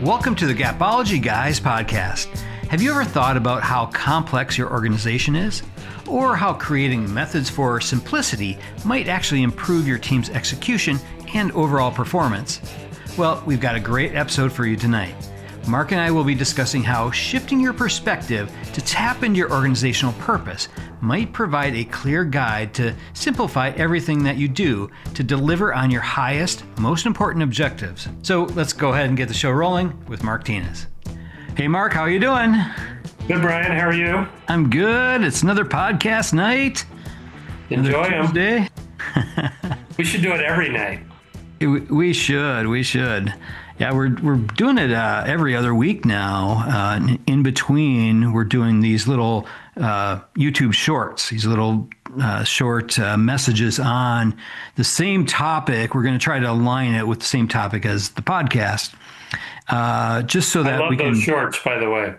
Welcome to the Gapology Guys podcast. Have you ever thought about how complex your organization is? Or how creating methods for simplicity might actually improve your team's execution and overall performance? Well, we've got a great episode for you tonight. Mark and I will be discussing how shifting your perspective to tap into your organizational purpose might provide a clear guide to simplify everything that you do to deliver on your highest, most important objectives. So let's go ahead and get the show rolling with Mark Tinas. Hey Mark, how are you doing? Good, Brian. How are you? I'm good. It's another podcast night. Enjoy them. Day. We should do it every night. We should. Yeah, we're doing it every other week now. In between, we're doing these little YouTube shorts, these little short messages on the same topic. We're going to try to align it with the same topic as the podcast, just so that we can. I love those shorts, by the way.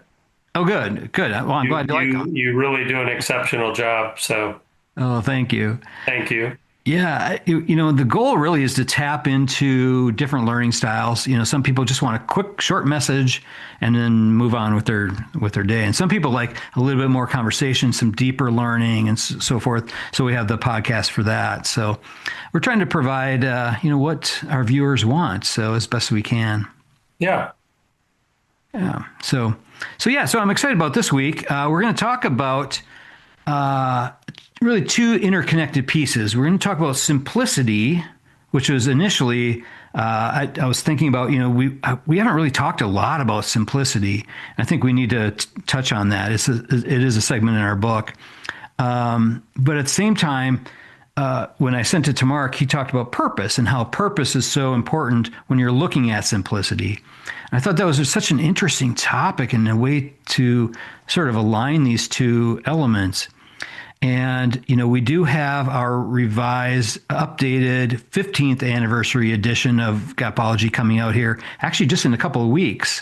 Oh, good. Well, I'm glad you like them. You really do an exceptional job. So. Oh, thank you. Thank you. Yeah, the goal really is to tap into different learning styles. Some people just want a quick, short message and then move on with their day. And some people like a little bit more conversation, some deeper learning and so forth. So we have the podcast for that. So we're trying to provide, what our viewers want. So as best we can. Yeah. Yeah. So I'm excited about this week. We're going to talk about, really two interconnected pieces. We're going to talk about simplicity, which was initially, I was thinking about, we haven't really talked a lot about simplicity. I think we need to touch on that. It is a segment in our book. But at the same time, when I sent it to Mark, he talked about purpose and how purpose is so important when you're looking at simplicity. And I thought that was such an interesting topic and a way to sort of align these two elements. And, we do have our revised, updated 15th anniversary edition of Gapology coming out here, actually just in a couple of weeks.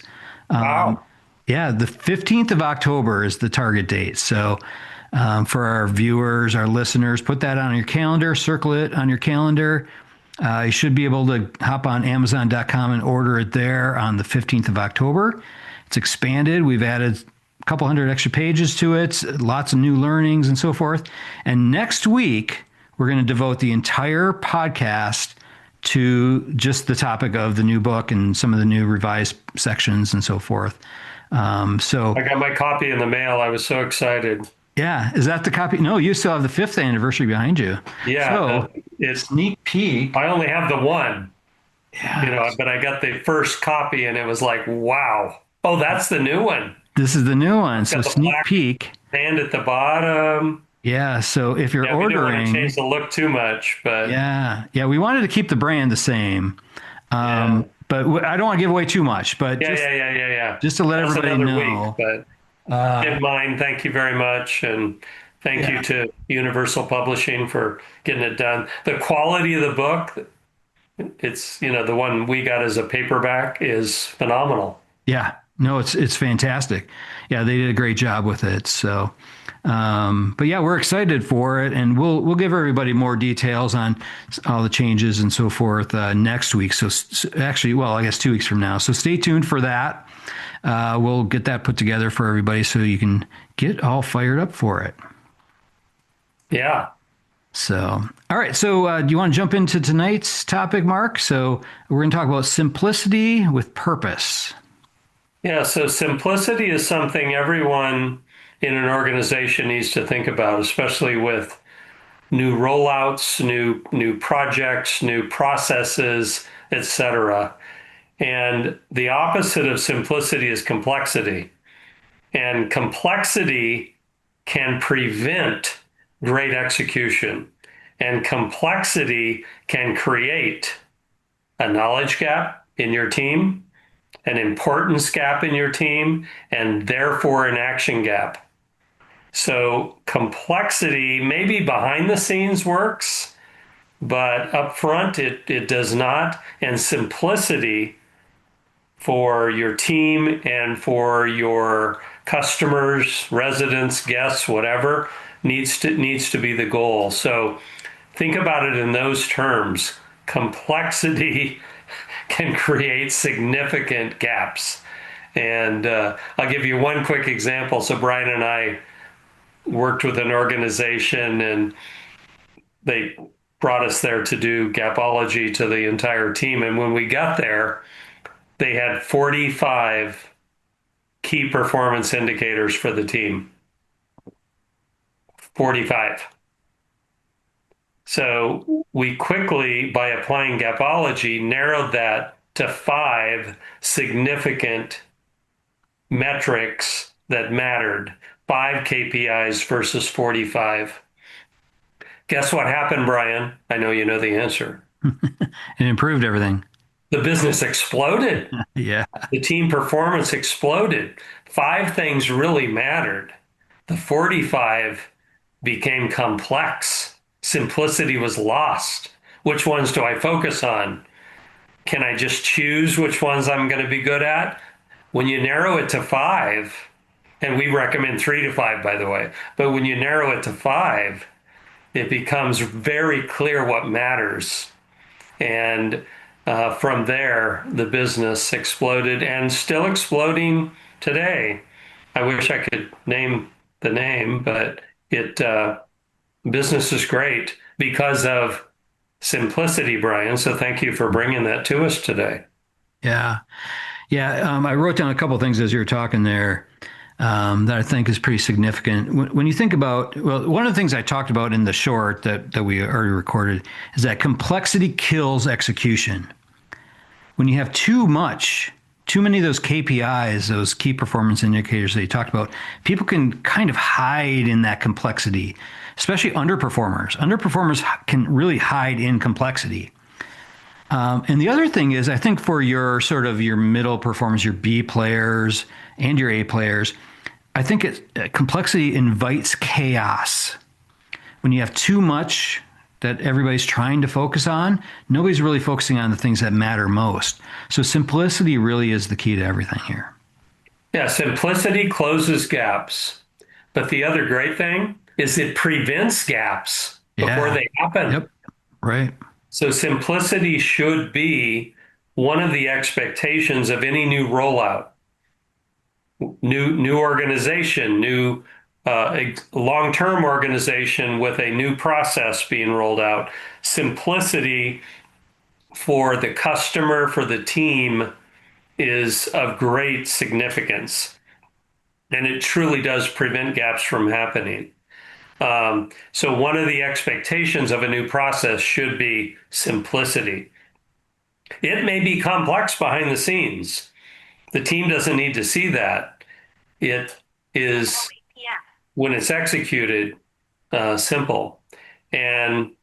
Wow. Yeah, the 15th of October is the target date. So for our viewers, our listeners, put that on your calendar, circle it on your calendar. You should be able to hop on Amazon.com and order it there on the 15th of October. It's expanded. We've added a couple hundred extra pages to it, lots of new learnings and so forth. And next week, we're going to devote the entire podcast to just the topic of the new book and some of the new revised sections and so forth. So I got my copy in the mail. I was so excited. Yeah. Is that the copy? No, you still have the 5th anniversary behind you. Yeah. So it's sneak peek. I only have the one, Yeah. But I got the first copy and it was like, wow. Oh, that's the new one. This is the new one. So sneak peek. And at the bottom. Yeah. So if you're ordering, we didn't want to change the look too much, but yeah, we wanted to keep the brand the same. But I don't want to give away too much. But just to let everybody know. Week, but in mind, thank you very much, and thank you to Universal Publishing for getting it done. The quality of the book, it's the one we got as a paperback is phenomenal. Yeah. No, it's fantastic. Yeah, they did a great job with it. So, but yeah, we're excited for it, and we'll give everybody more details on all the changes and so forth next week. So actually, I guess 2 weeks from now. So stay tuned for that. We'll get that put together for everybody so you can get all fired up for it. Yeah. So, all right. So do you want to jump into tonight's topic, Mark? So we're going to talk about simplicity with purpose. Yeah, so simplicity is something everyone in an organization needs to think about, especially with new rollouts, new projects, new processes, etc. And the opposite of simplicity is complexity. And complexity can prevent great execution. And complexity can create a knowledge gap in your team, an importance gap in your team, and therefore an action gap. So complexity maybe behind the scenes works, but up front it does not. And simplicity for your team and for your customers, residents, guests, whatever, needs to be the goal. So think about it in those terms. Complexity can create significant gaps. And I'll give you one quick example. So Brian and I worked with an organization, and they brought us there to do Gapology to the entire team. And when we got there, they had 45 key performance indicators for the team. 45. So we quickly, by applying Gapology, narrowed that to 5 significant metrics that mattered, 5 KPIs versus 45. Guess what happened, Brian? I know you know the answer. It improved everything. The business exploded. Yeah. The team performance exploded. 5 things really mattered. The 45 became complex. Simplicity was lost. Which ones do I focus on? Can I just choose which ones I'm going to be good at? When you narrow it to 5, and we recommend 3 to 5, by the way, but when you narrow it to 5, it becomes very clear what matters. And from there, the business exploded and still exploding today. I wish I could name the name, but business is great because of simplicity, Brian. So thank you for bringing that to us today. Yeah. Yeah. I wrote down a couple of things as you were talking there that I think is pretty significant. When you think about, well, one of the things I talked about in the short that we already recorded is that complexity kills execution. When you have too many of those KPIs, those key performance indicators that you talked about, people can kind of hide in that complexity, especially underperformers. Underperformers can really hide in complexity. And the other thing is, I think for your sort of your middle performers, your B players and your A players, I think complexity invites chaos. When you have too much that everybody's trying to focus on, nobody's really focusing on the things that matter most. So simplicity really is the key to everything here. Yeah, simplicity closes gaps. But the other great thing is it prevents gaps before they happen. Yep. Right. So simplicity should be one of the expectations of any new rollout, new organization, new long-term organization with a new process being rolled out. Simplicity for the customer, for the team, is of great significance. And it truly does prevent gaps from happening. So one of the expectations of a new process should be simplicity. It may be complex behind the scenes. The team doesn't need to see that. It is, when it's executed, simple. And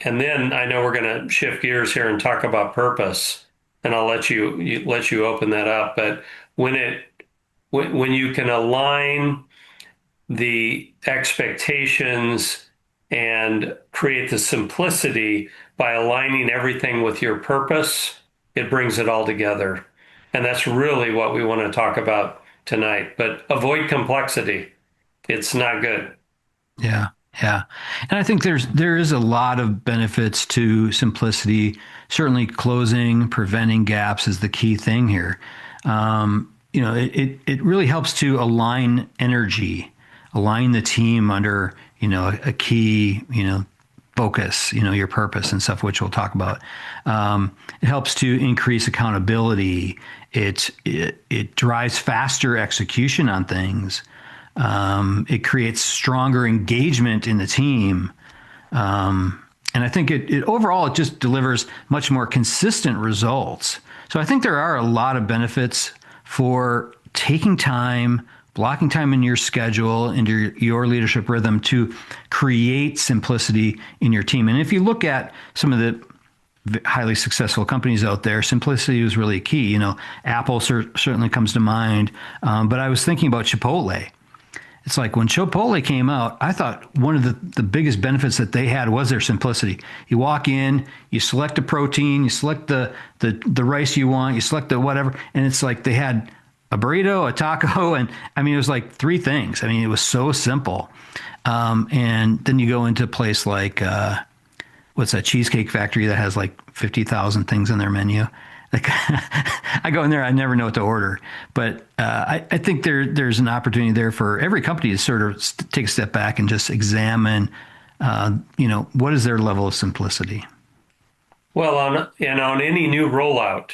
then I know we're going to shift gears here and talk about purpose, and I'll let you open that up. But when you can align the expectations and create the simplicity by aligning everything with your purpose, it brings it all together. And that's really what we want to talk about tonight. But avoid complexity. It's not good. Yeah. Yeah. And I think there is a lot of benefits to simplicity. Certainly preventing gaps is the key thing here. It really helps to align energy, align the team under, a key, focus, your purpose and stuff, which we'll talk about. It helps to increase accountability. It drives faster execution on things. It creates stronger engagement in the team. And I think it overall, it just delivers much more consistent results. So I think there are a lot of benefits for taking time, blocking time in your schedule, into your leadership rhythm to create simplicity in your team. And if you look at some of the highly successful companies out there, simplicity was really key. Apple certainly comes to mind. But I was thinking about Chipotle. It's like when Chipotle came out, I thought one of the biggest benefits that they had was their simplicity. You walk in, you select a protein, you select the rice you want, you select the whatever, and it's like they had a burrito, a taco, and it was like 3 things. It was so simple. And then you go into a place like what's that Cheesecake Factory that has like 50,000 things on their menu. Like I go in there, I never know what to order. But I think there's an opportunity there for every company to sort of take a step back and just examine, what is their level of simplicity. Well, on any new rollout,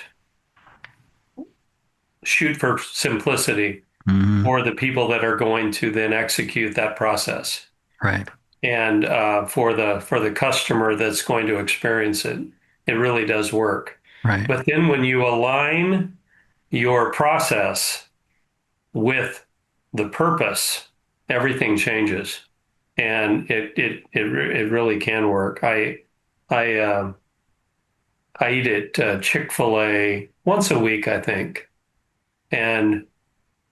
shoot for simplicity Hmm. for the people that are going to then execute that process, Right, and for the customer that's going to experience it. It really does work. right. But then when you align your process with the purpose, everything changes, and it really can work. I I eat at Chick-fil-A once a week, I think. And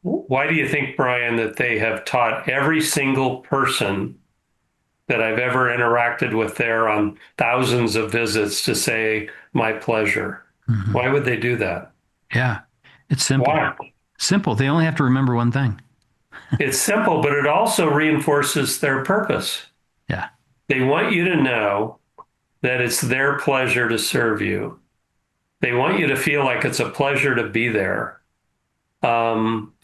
why do you think, Brian, that they have taught every single person that I've ever interacted with there on thousands of visits to say my pleasure? Hmm. Why would they do that? Yeah, it's simple. Why? Simple. They only have to remember one thing. It's simple, but it also reinforces their purpose. Yeah. They want you to know that it's their pleasure to serve you. They want you to feel like it's a pleasure to be there.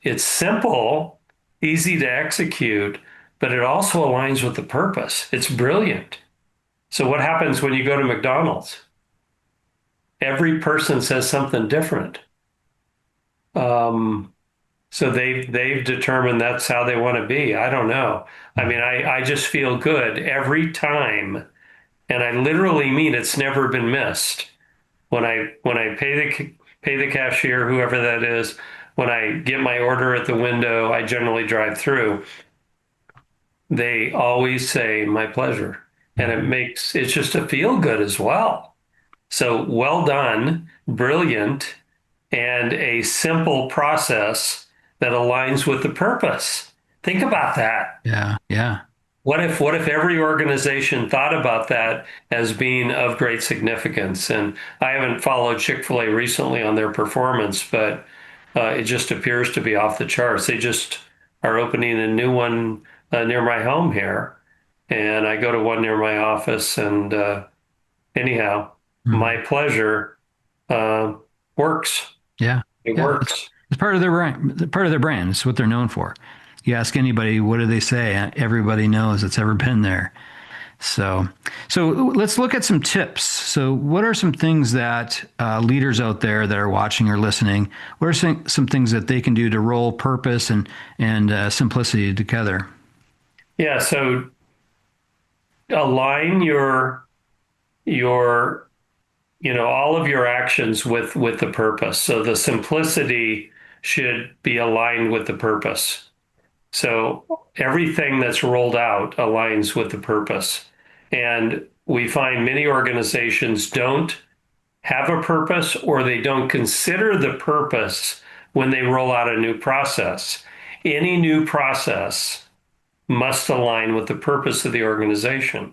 It's simple, easy to execute, but it also aligns with the purpose. It's brilliant. So, what happens when you go to McDonald's? Every person says something different. Um, so they've determined that's how they want to be. I don't know. I mean, I just feel good every time, and I literally mean it's never been missed. When I pay the cashier, whoever that is, when I get my order at the window, I generally drive through. They always say my pleasure, and Mhm. it's just a feel good as well. So well done, brilliant, and a simple process that aligns with the purpose. Think about that. Yeah. Yeah. What if every organization thought about that as being of great significance? And I haven't followed Chick-fil-A recently on their performance, but it just appears to be off the charts. They just are opening a new one near my home here, and I go to one near my office. And anyhow, my Mhm. pleasure uh, works. Yeah. It Yeah. works. It's part of their brand. Part of their brand. It's what they're known for. You ask anybody, what do they say? Everybody knows it's ever been there. So, so let's look at some tips. So, what are some things that leaders out there that are watching or listening? What are some things that they can do to roll purpose and simplicity together? Yeah. So align your all of your actions with the purpose. So the simplicity should be aligned with the purpose. So everything that's rolled out aligns with the purpose. And we find many organizations don't have a purpose, or they don't consider the purpose when they roll out a new process. Any new process must align with the purpose of the organization.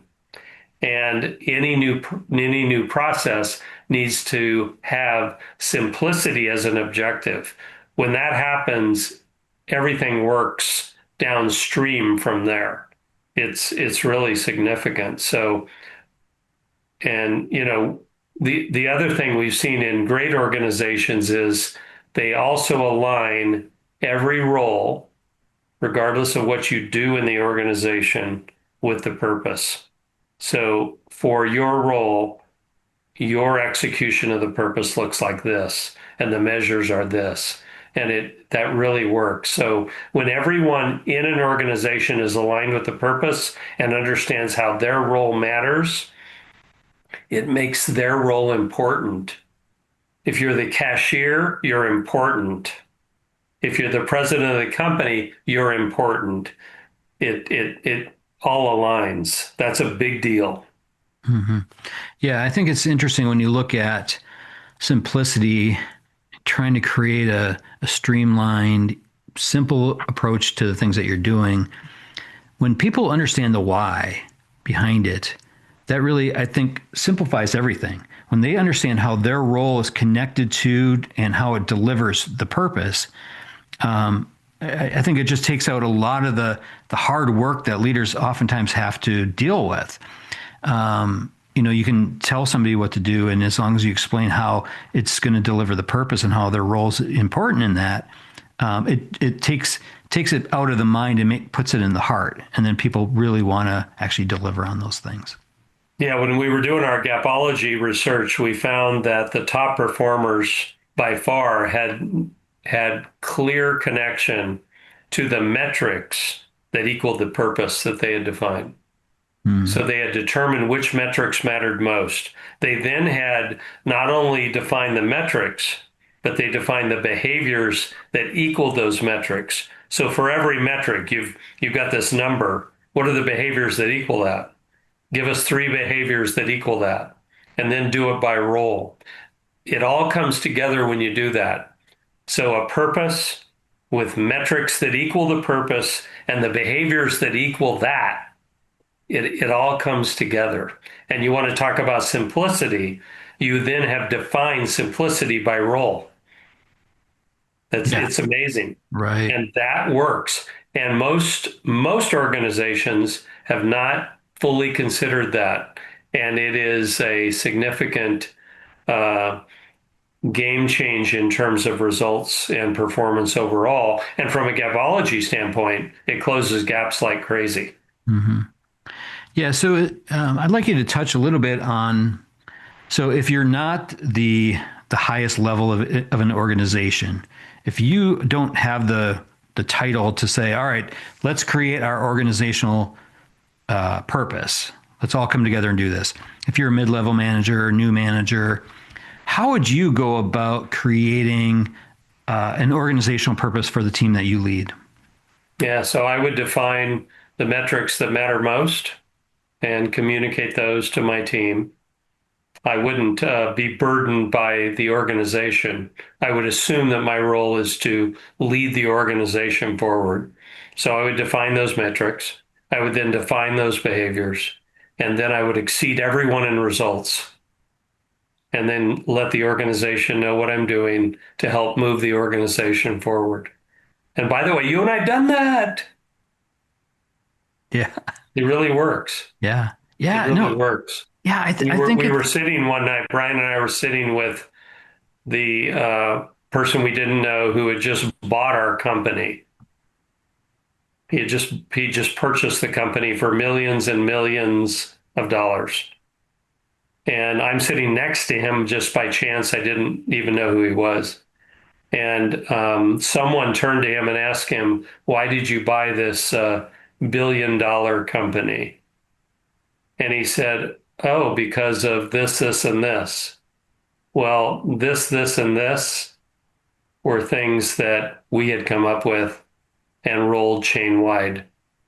And any new process needs to have simplicity as an objective. When that happens, everything works downstream from there. It's really significant. So, and the other thing we've seen in great organizations is they also align every role, regardless of what you do in the organization, with the purpose. So for your role, your execution of the purpose looks like this, and the measures are this. And that really works. So when everyone in an organization is aligned with the purpose and understands how their role matters, it makes their role important. If you're the cashier, you're important. If you're the president of the company, you're important. It all aligns. That's a big deal. Hmm. Yeah, I think it's interesting when you look at simplicity, trying to create a streamlined, simple approach to the things that you're doing. When people understand the why behind it, that really, I think, simplifies everything. When they understand how their role is connected to and how it delivers the purpose, I think it just takes out a lot of the hard work that leaders oftentimes have to deal with. you can tell somebody what to do, and as long as you explain how it's going to deliver the purpose and how their role's important in that, it takes it out of the mind and puts it in the heart, and then people really want to actually deliver on those things. Yeah, when we were doing our Gapology research, we found that the top performers by far had clear connection to the metrics that equaled the purpose that they had defined. Mm, So they had determined which metrics mattered most. They then had not only defined the metrics, but they defined the behaviors that equaled those metrics. So for every metric, you've got this number. What are the behaviors that equal that? Give us three behaviors that equal that, and then do it by role. It all comes together when you do that. So a purpose with metrics that equal the purpose and the behaviors that equal that, it all comes together. And you want to talk about simplicity, you then have defined simplicity by role. yeah, It's amazing. right. And that works. And most organizations have not fully considered that. And it is a significant uh, game change in terms of results and performance overall. And from a gapology standpoint, it closes gaps like crazy. Hmm. Yeah, so I'd like you to touch a little bit on. So if you're not the highest level of an organization, if you don't have the title to say, all right, let's create our organizational purpose. Let's all come together and do this. If you're a mid-level manager or new manager, how would you go about creating an organizational purpose for the team that you lead? Yeah, so I would define the metrics that matter most and communicate those to my team. I wouldn't be burdened by the organization. I would assume that my role is to lead the organization forward. So I would define those metrics. I would then define those behaviors, and then I would exceed everyone in results, and then let the organization know what I'm doing to help move the organization forward. And by the way, you and I done that. Yeah, It really works. yeah, It yeah. really No, works. yeah. We I were think we it's were sitting one night. Brian and I were sitting with the person we didn't know who had just bought our company. He just purchased the company for millions and millions of dollars. And I'm sitting next to him just by chance. I didn't even know who he was. And someone turned to him and asked him, "Why did you buy this billion-dollar company?" And he said, "Oh, because of this, this, and this." Well, this, and this were things that we had come up with and rolled chain wide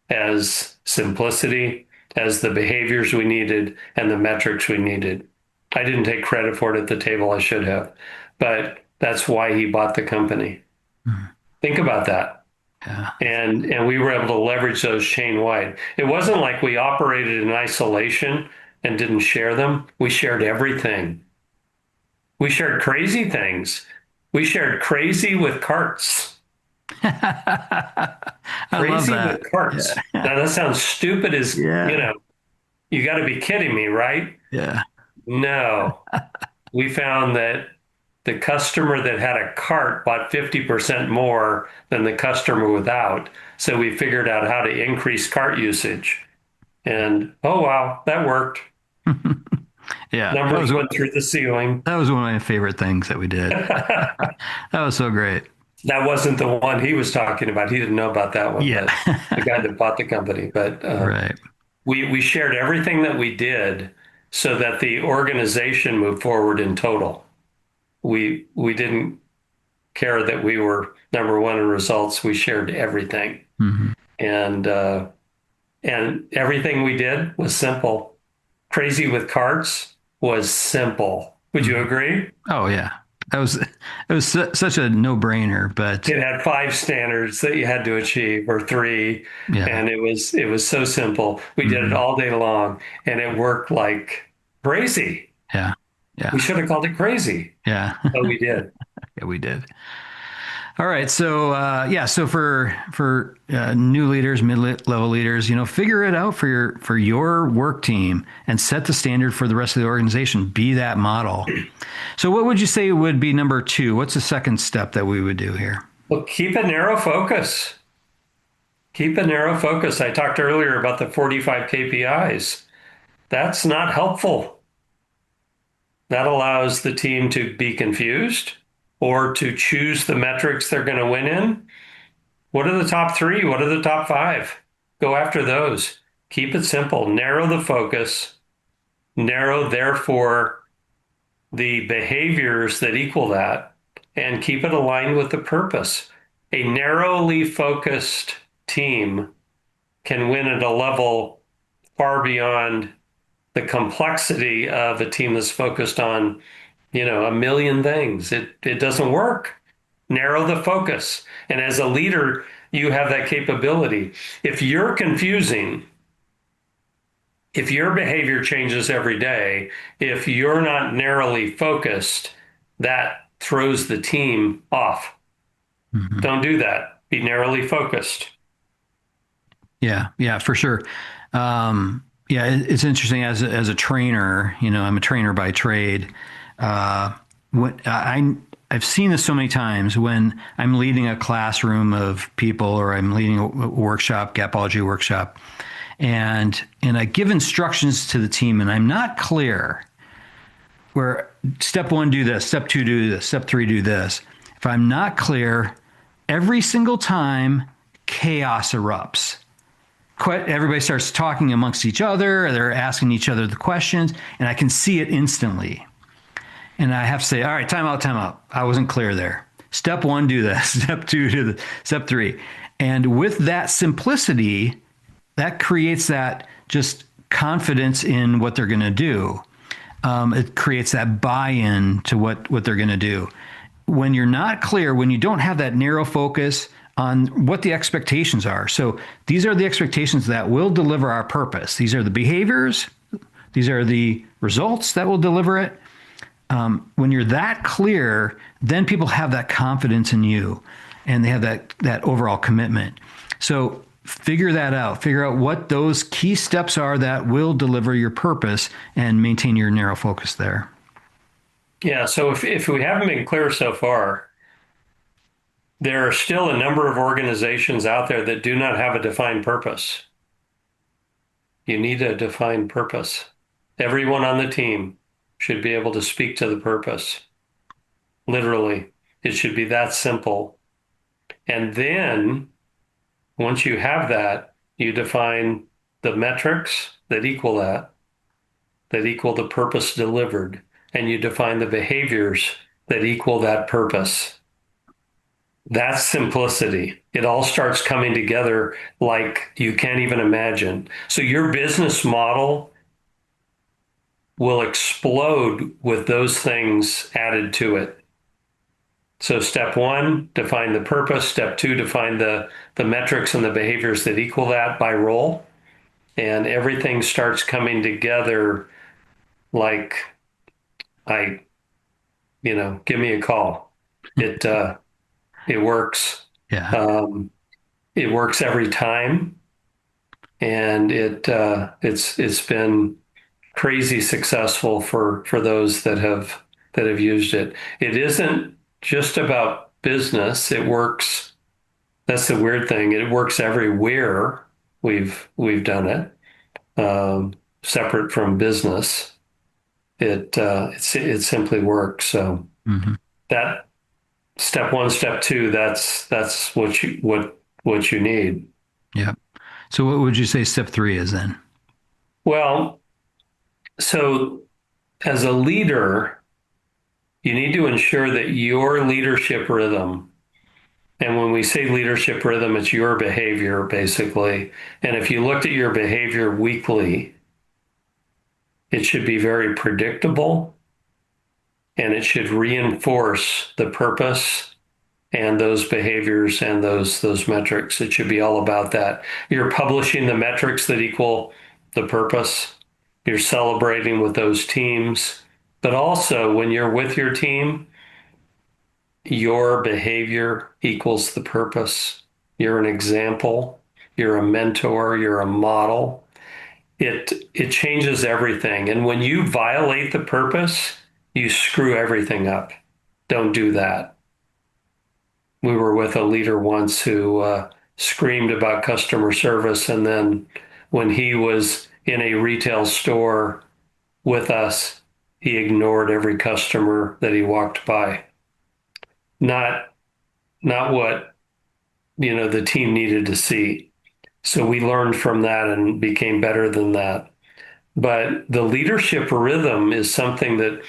as simplicity, as the behaviors we needed and the metrics we needed. I didn't take credit for it at the table. I should have, but that's why he bought the company. mm, Think about that. yeah, And we were able to leverage those chain wide. It wasn't like we operated in isolation and didn't share them. We shared everything. We shared crazy things. We shared crazy with carts. I love Crazy that. with carts. Yeah, Now that sounds stupid as, yeah, you got to be kidding me, right? yeah. No. We found that the customer that had a cart bought 50% more than the customer without. So we figured out how to increase cart usage. And oh, wow, that worked. Yeah, Numbers went through the ceiling. that was one of my favorite things that we did. That was so great. That wasn't the one he was talking about. He didn't know about that one, Yeah, but the guy that bought the company. But right. we shared everything that we did so that the organization moved forward in total. We didn't care that we were number one in results. We shared everything, Hmm. and everything we did was simple. Crazy with carts was simple. Would you Hmm. agree? Oh yeah, such a no-brainer. But It had five standards that you had to achieve, or three, yeah, and it was so simple. We did it hmm, all day long, and it worked like crazy. yeah, yeah, We should have called it crazy, yeah, but we did. yeah. We did. All right. So yeah. So for new leaders, mid-level leaders, figure it out for your work team and set the standard for the rest of the organization. Be that model. So what would you say would be number two? What's the second step that we would do here? Well, keep a narrow focus. Keep a narrow focus. I talked earlier about the 45 KPIs. That's not helpful. That allows the team to be confused or to choose the metrics they're going to win in. What are the top three? What are the top five? Go after those. Keep it simple. Narrow the focus. Narrow, therefore, the behaviors that equal that, and keep it aligned with the purpose. A narrowly focused team can win at a level far beyond the complexity of a team that's focused on, a million things. It doesn't work. Narrow the focus. And as a leader, you have that capability. If you're confusing, if your behavior changes every day, if you're not narrowly focused, that throws the team off. Mhm. Don't do that. Be narrowly focused. Yeah, yeah, for sure. Yeah, it's interesting as a trainer. I'm a trainer by trade. Uh, when I've seen this so many times when I'm leading a classroom of people or I'm leading a workshop, Gapology workshop, and I give instructions to the team and I'm not clear where step one do this, step two do this, step three do this. If I'm not clear, every single time chaos erupts. Everybody starts talking amongst each other. They're asking each other the questions, and I can see it instantly. And I have to say, all right, time out, time out. I wasn't clear there. Step one, do this. Step two, do this. Step three. And with that simplicity, that creates that just confidence in what they're going to do. It creates that buy-in to what they're going to do. When you're not clear, when you don't have that narrow focus on what the expectations are. So these are the expectations that will deliver our purpose. These are the behaviors. These are the results that will deliver it. When you're that clear, then people have that confidence in you and they have that overall commitment. So figure that out. Figure out what those key steps are that will deliver your purpose and maintain your narrow focus there. Yeah. So if we haven't been clear so far, there are still a number of organizations out there that do not have a defined purpose. You need a defined purpose. Everyone on the team should be able to speak to the purpose. Literally, it should be that simple. And then once you have that, you define the metrics that equal that equal the purpose delivered, and you define the behaviors that equal that purpose. That's simplicity. It all starts coming together like you can't even imagine. So your business model will explode with those things added to it. So step one, define the purpose. Step two, define the metrics and the behaviors that equal that by role. And everything starts coming together like I, give me a call. It works. Yeah. Um, it works every time. And it's been crazy successful for those that have used it. It isn't just about business. It works. That's the weird thing. It works everywhere we've done it, separate from business. It simply works. So Hmm. that step one, step two, that's what you need. Yeah. So what would you say step three is then? Well, so as a leader, you need to ensure that your leadership rhythm, and when we say leadership rhythm, it's your behavior basically. And if you looked at your behavior weekly, it should be very predictable and it should reinforce the purpose and those behaviors and those metrics. It should be all about that. You're publishing the metrics that equal the purpose. You're celebrating with those teams. But also when you're with your team, your behavior equals the purpose. You're an example, you're a mentor, you're a model. It changes everything. And when you violate the purpose, you screw everything up. Don't do that. We were with a leader once who screamed about customer service, and then when he was in a retail store with us, he ignored every customer that he walked by. Not what the team needed to see. So we learned from that and became better than that. But the leadership rhythm is something that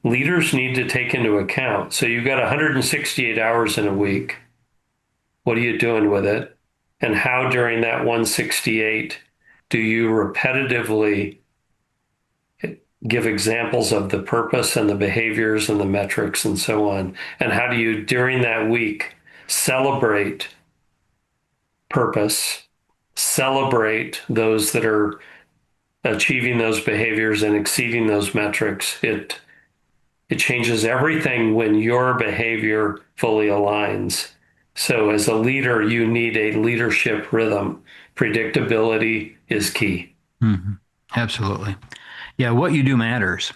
leaders need to take into account. So you've got 168 hours in a week. What are you doing with it? And how during that 168 do you repetitively give examples of the purpose and the behaviors and the metrics and so on? And how do you, during that week, celebrate purpose, celebrate those that are achieving those behaviors and exceeding those metrics? It changes everything when your behavior fully aligns. So as a leader, you need a leadership rhythm. Predictability is key. Mm-hmm. Absolutely. Yeah, what you do matters.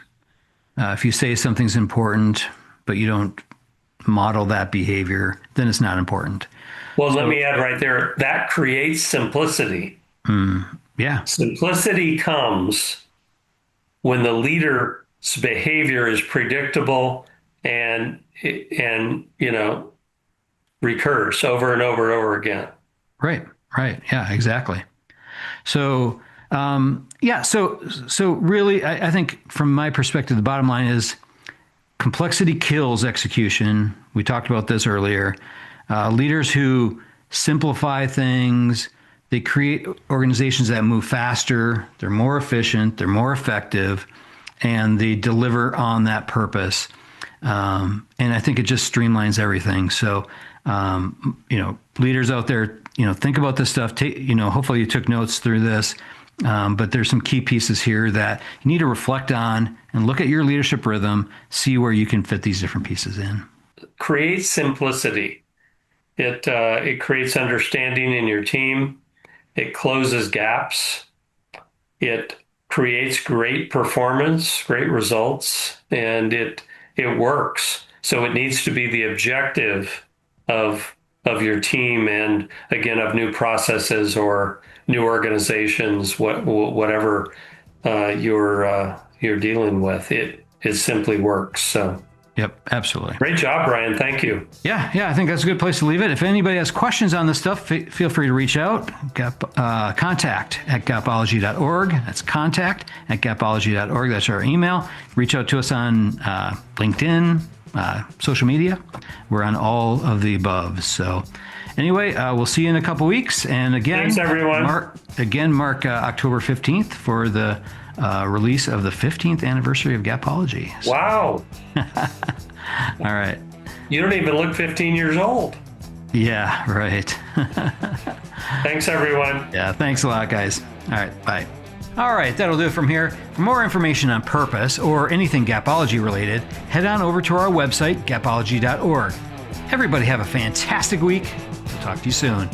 If you say something's important, but you don't model that behavior, then it's not important. Well, let me add right there, that creates simplicity. Yeah. Simplicity comes when the leader's behavior is predictable and recurs over and over and over again. Right. Yeah, exactly. So, so really, I think from my perspective, the bottom line is complexity kills execution. We talked about this earlier. Leaders who simplify things, they create organizations that move faster, they're more efficient, they're more effective, and they deliver on that purpose. And I think it just streamlines everything. So, leaders out there, think about this stuff. Hopefully you took notes through this. But there's some key pieces here that you need to reflect on and look at your leadership rhythm, see where you can fit these different pieces in. Create simplicity. It creates understanding in your team. It closes gaps. It creates great performance, great results, and it works. So it needs to be the objective of your team, and again, of new processes or new organizations, whatever you're dealing with. It simply works. So. Yep, absolutely. Great job, Brian. Thank you. Yeah, I think that's a good place to leave it. If anybody has questions on this stuff, feel free to reach out. Contact@gapology.org. That's contact@gapology.org. That's our email. Reach out to us on LinkedIn, social media. We're on all of the above. So anyway, we'll see you in a couple weeks. And again, thanks, everyone. Mark October 15th for the release of the 15th anniversary of Gapology. So. Wow. All right. You don't even look 15 years old. Yeah, right. Thanks, everyone. Yeah, thanks a lot, guys. All right, bye. All right, that'll do it from here. For more information on purpose or anything Gapology related, head on over to our website, gapology.org. Everybody have a fantastic week. We'll talk to you soon.